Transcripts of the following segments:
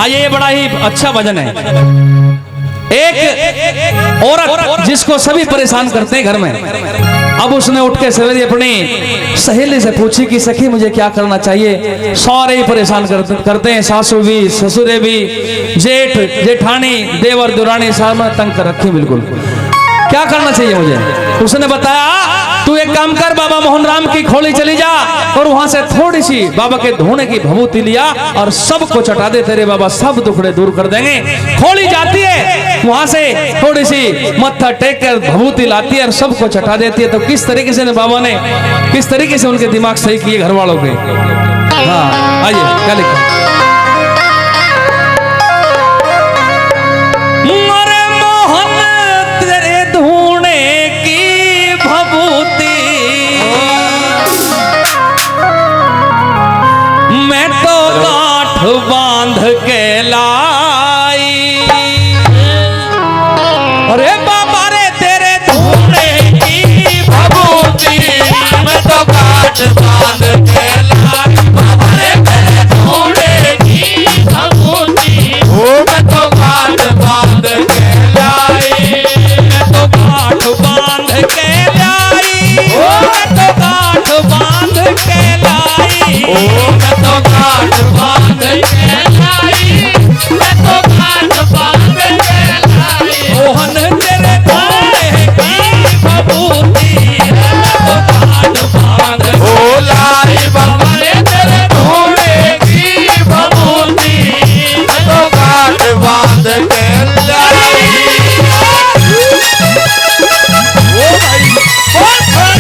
ये बड़ा ही अच्छा भजन है। एक औरत जिसको सभी परेशान करते हैं घर में, अब उसने उठ के सवेरे अपनी सहेली से पूछी कि सखी मुझे क्या करना चाहिए। सारे ही परेशान करते हैं, सासू भी, ससुरे भी, जेठ जेठानी, देवर दुरानी, सारा तंग कर रखी बिल्कुल। क्या करना चाहिए मुझे? उसने बताया तू एक काम कर, बाबा मोहन राम की खोली चली जा और वहां से थोड़ी सी बाबा के धोने की भभूति लिया और सबको चटा दे, तेरे बाबा सब दुखड़े दूर कर देंगे। खोली जाती है, वहां से थोड़ी सी मत्था टेक कर भभूति लाती है और सबको चटा देती है। तो किस तरीके से बाबा ने किस तरीके से उनके दिमाग सही किए घर वालों के। हाँ आइए क्या लिखा। बांध के लाई, अरे बाबा रे तेरे धोने की भभूति मैं तो काट बांध के लाई। बाबा रे तेरे धोने की भभूति मैं तो काट बांध के लाई। मैं तो काट बांध के लाई, मैं तो काट बांध के लाई, मैं तो काट बांध के लाई, मैं तो काट बांध के लाई। मोहन तेरे धोने की भभूति मैं तो काट बांध के लाई। बाबा रे तेरे धोने की भभूति मैं तो काट बांध के लाई। ओ भाई ओ खड़ी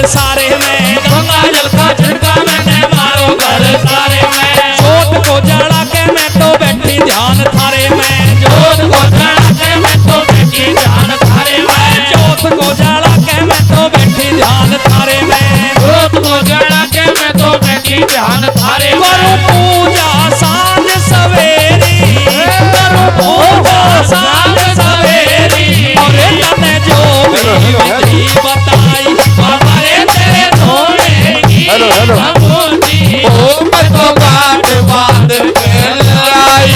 सारे में, गंगा जल का छिड़का मैंने मारो घर सारे में। जोत को जड़ा के मैं तो बैठी ध्यान थारे में, जोत को जड़ा के मैं तो बैठी ध्यान थारे में, जोत को जड़ा के मैं तो बैठी ध्यान थारे में, जोत को जड़ा के मैं तो बैठी ध्यान थारे में। करूं पूजा सांझ सवेरी, करूं पूजा सांझ सवेरी, और तने जो भी बताई बाबा रे तेरे धोने की भभूति मैं तो काट बांध के लाई।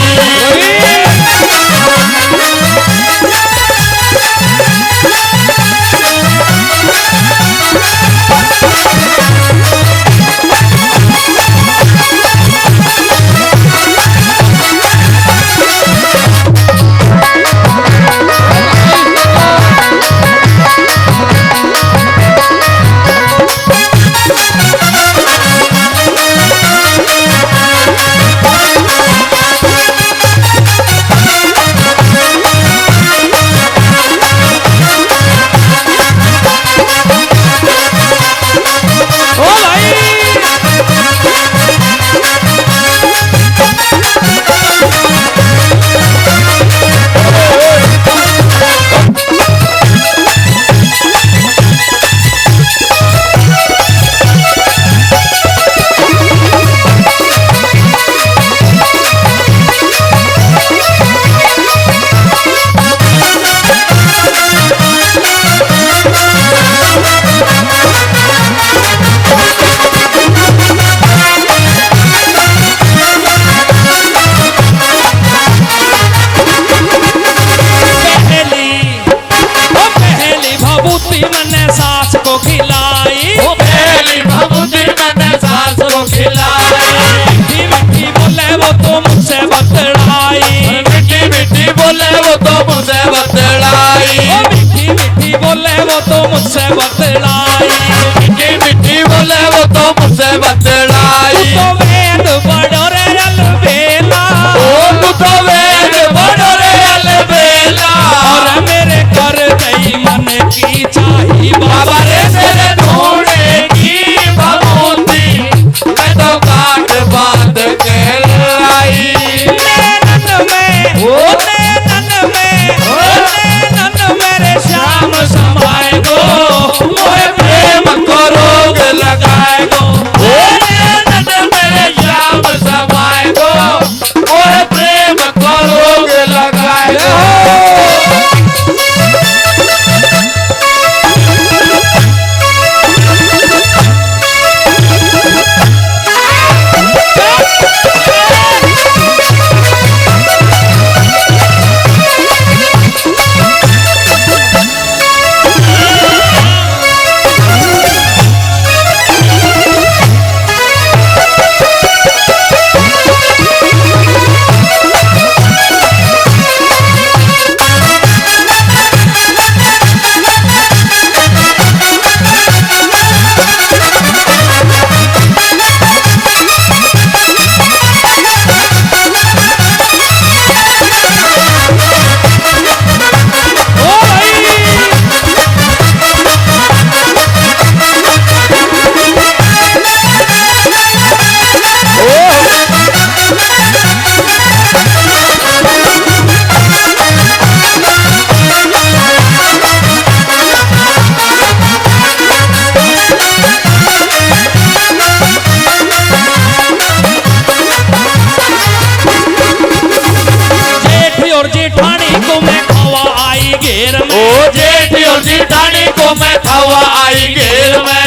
खवा आई घेर में।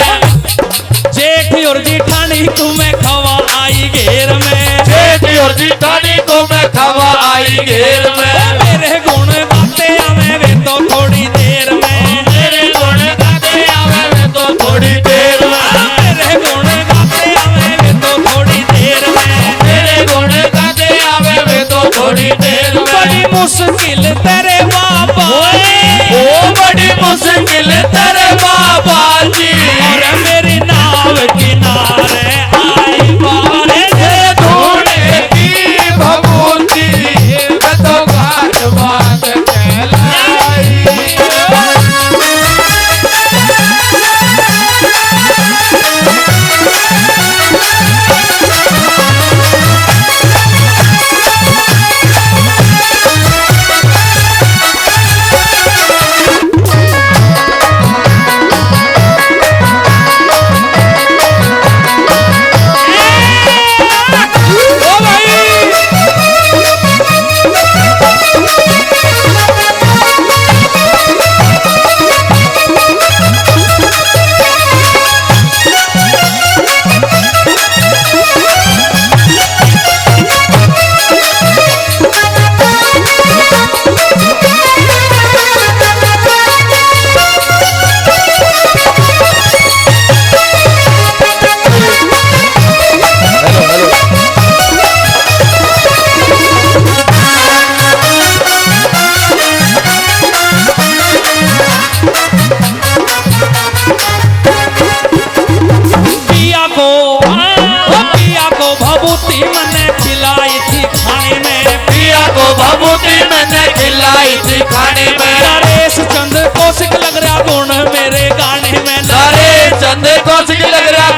जेठ और जिठानी तुम्हें खवा आई घेर में। जेठ और जिठानी तुम्हें खवा आई घेर में। मेरे गुण गाते आवे वे तो थोड़ी देर में। मेरे गुण गाते आवे वे तो थोड़ी देर में। मेरे गुण गाते आवे वे तो थोड़ी देर में। मेरे गुण गाते आवे वे तो थोड़ी देर में। बड़ी मुश्किल तेरे बाबा ओ बड़ी मुश्किल तेरे बाबा जी। और मेरी नाव किनारे आई बारे ढूंढे की भभूति मैं तो घाट बांध कहलाई। भभूति मैंने खिलाई थी खाने में। पिया को भभूति मैंने खिलाई थी खाने में। नरेश चंद कौशिक लग रहा गुण मेरे गाने में। नरेश चंद कौशिक लग रहा